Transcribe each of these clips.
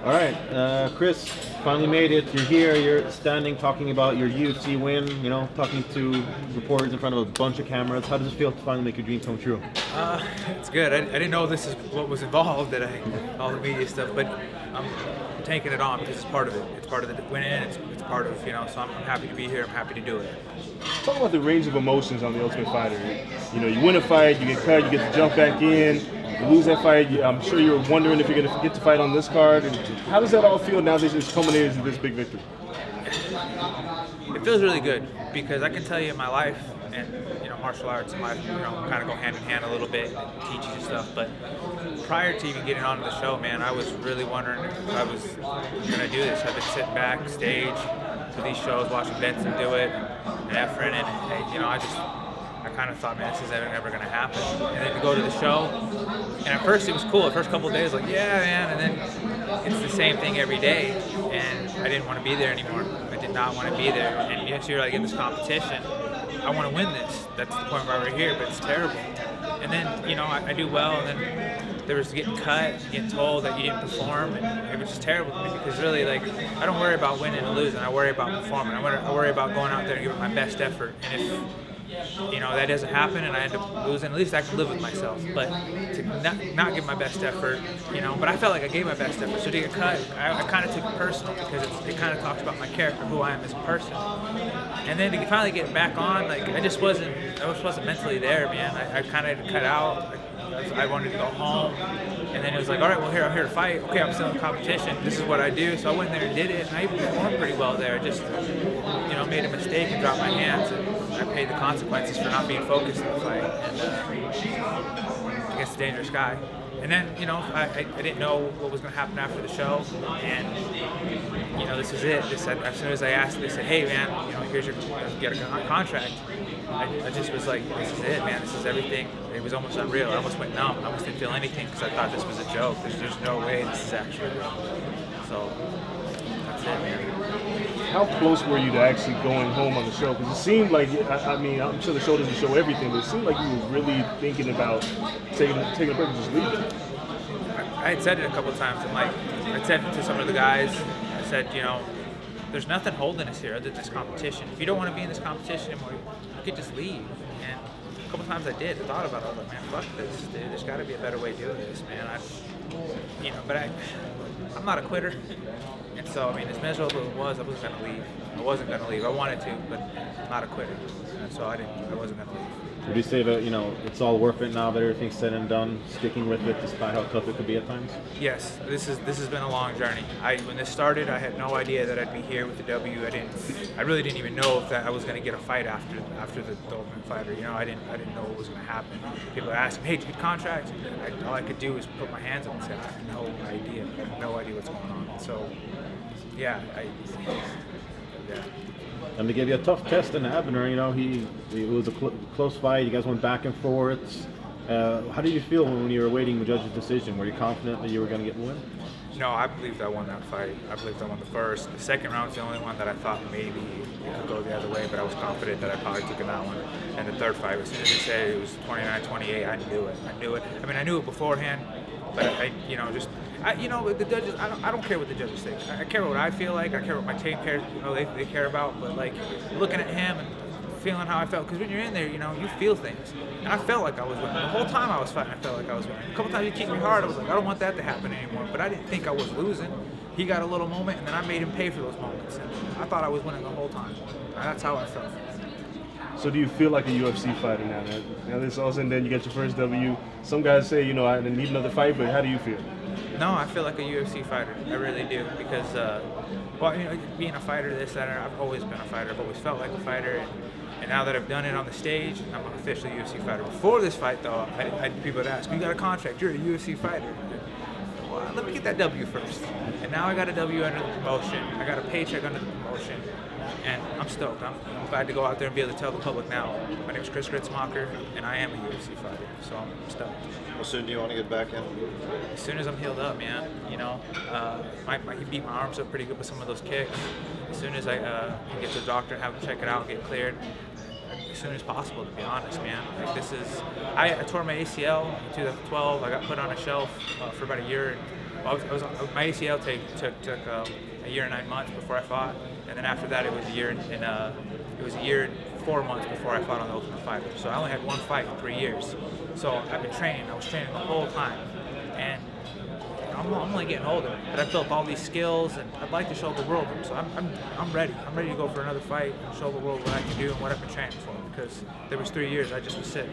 All right, Chris, finally made it. You're here. You're standing, talking about your UFC win. You know, talking to reporters in front of a bunch of cameras. How does it feel to finally make your dream come true? It's good. I didn't know this is what was involved, all the media stuff, but I'm taking it on because it's part of it. It's part of the winning. It's part of, so I'm happy to be here. I'm happy to do it. Talk about the range of emotions on The Ultimate Fighter. You win a fight, you get cut, you get to jump back in. You lose that fight, I'm sure you were wondering if you're going to get to fight on this card. And how does that all feel now that it's culminated into this big victory? It feels really good because I can tell you in my life, and martial arts and life, kind of go hand in hand a little bit, teach you stuff. But prior to even getting onto the show, man, I was really wondering if I was going to do this. I've been sitting backstage for these shows, watching Benson do it, and Efren, and I kind of thought, man, this is never going to happen. And then to go to the show, and at first it was cool. The first couple of days, like, yeah, man, and then it's the same thing every day, and I didn't want to be there anymore. I did not want to be there. And yes, you're like in this competition. I want to win this. That's the point where we're here, but it's terrible. And then, I do well, and then there was getting cut, getting told that you didn't perform, and it was just terrible to me because really, I don't worry about winning and losing. I worry about performing. I worry about going out there and giving my best effort. And if that doesn't happen and I end up losing, at least I can live with myself. But to not give my best effort, but I felt like I gave my best effort. So to get cut, I kind of took it personal because it kind of talks about my character, who I am as a person. And then to finally get back on, I just wasn't mentally there, man. I kind of cut out. I wanted to go home, and then it was like, all right, well, I'm here to fight. Okay, I'm still in competition. This is what I do. So I went there and did it, and I even performed pretty well there. Just, made a mistake and dropped my hands, and I paid the consequences for not being focused in the fight and against a dangerous guy. And then, I didn't know what was going to happen after the show, and this is it. As soon as I asked, they said, hey, man, here's your get a contract. I just was like, this is it, man. This is everything. It was almost unreal. I almost went numb. I almost didn't feel anything because I thought this was a joke. There's no way this is actually real. So that's it, man. How close were you to actually going home on the show? Because it seemed like, I'm sure the show doesn't show everything, but it seemed like you were really thinking about taking a break and just leaving. I had said it a couple of times, and I said it to some of the guys, I said, there's nothing holding us here other than this competition. If you don't want to be in this competition anymore, you could just leave. And a couple of times I did. I thought about it. I was like, man, fuck this, dude. There's got to be a better way of doing this, man. But I'm not a quitter. And so, as miserable as it was, I wasn't going to leave. I wanted to, but I'm not a quitter. And so I wasn't going to leave. Would you say that, it's all worth it now that everything's said and done, sticking with it despite how tough it could be at times? Yes, this has been a long journey. When this started, I had no idea that I'd be here with the W. I really didn't even know if I was going to get a fight after the Ultimate Fighter. I didn't know what was going to happen. People are asking, hey, did you get a contract? And all I could do was put my hands up and say, I have no idea. I have no idea what's going on. So, yeah. And they gave you a tough test in Abner. It was a close fight. You guys went back and forth. How did you feel when you were awaiting the judge's decision? Were you confident that you were going to get the win? No, I believed I won that fight. I believed I won the first. The second round was the only one that I thought maybe it could go the other way, but I was confident that I probably took in that one. And the third fight, as soon as they said it was 29-28, I knew it. I knew it beforehand, but the judges, I don't care what the judges think. I care what I feel like. I care what my team cares. They care about. But looking at him and feeling how I felt, because when you're in there, you feel things. And I felt like I was winning. The whole time I was fighting, I felt like I was winning. A couple times he kicked me hard. I was like, I don't want that to happen anymore. But I didn't think I was losing. He got a little moment, and then I made him pay for those moments. And I thought I was winning the whole time. And that's how I felt. So do you feel like a UFC fighter now? Now this all of a sudden, then you get your first W. Some guys say, I need another fight, but how do you feel? No, I feel like a UFC fighter. I really do, because, being a fighter, I've always been a fighter. I've always felt like a fighter, and now that I've done it on the stage, I'm an official UFC fighter. Before this fight, though, people would ask, you got a contract, you're a UFC fighter. Well, let me get that W first. And now I got a W under the promotion. I got a paycheck under the promotion. And I'm stoked. I'm glad to go out there and be able to tell the public now. My name is Chris Gruetzemacher, and I am a UFC fighter. So I'm stoked. How soon do you want to get back in? As soon as I'm healed up, man. He beat my arms up pretty good with some of those kicks. As soon as I can get to the doctor and have him check it out, get cleared, as soon as possible, to be honest, man. I tore my ACL in 2012. I got put on a shelf for about a year, My ACL took a year and 9 months before I fought, and then after that it was a year and 4 months before I fought on the Ultimate Fighter. So I only had one fight in 3 years. So I've been training. I was training the whole time, and I'm only getting older. But I've built all these skills, and I'd like to show the world them. So I'm ready. I'm ready to go for another fight and show the world what I can do and what I've been training for. Because there was 3 years I just was sitting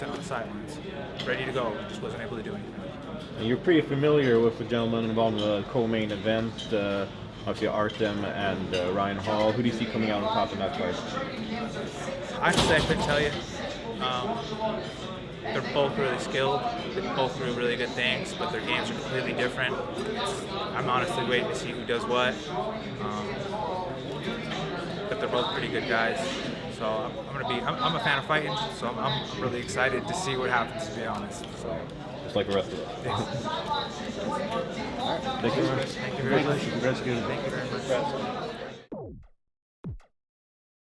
on the sidelines, ready to go. Just wasn't able to do anything. And you're pretty familiar with the gentleman involved in the co-main event, obviously Artem and Ryan Hall. Who do you see coming out on top in that fight? Honestly, I couldn't tell you. They're both really skilled. They both do really good things, but their games are completely different. I'm honestly waiting to see who does what. But they're both pretty good guys. So I'm a fan of fighting, so I'm really excited to see what happens, to be honest. So. Just like the rest of us. Yes. Thank you very much. Thank you very much. Congratulations. Thank you very much.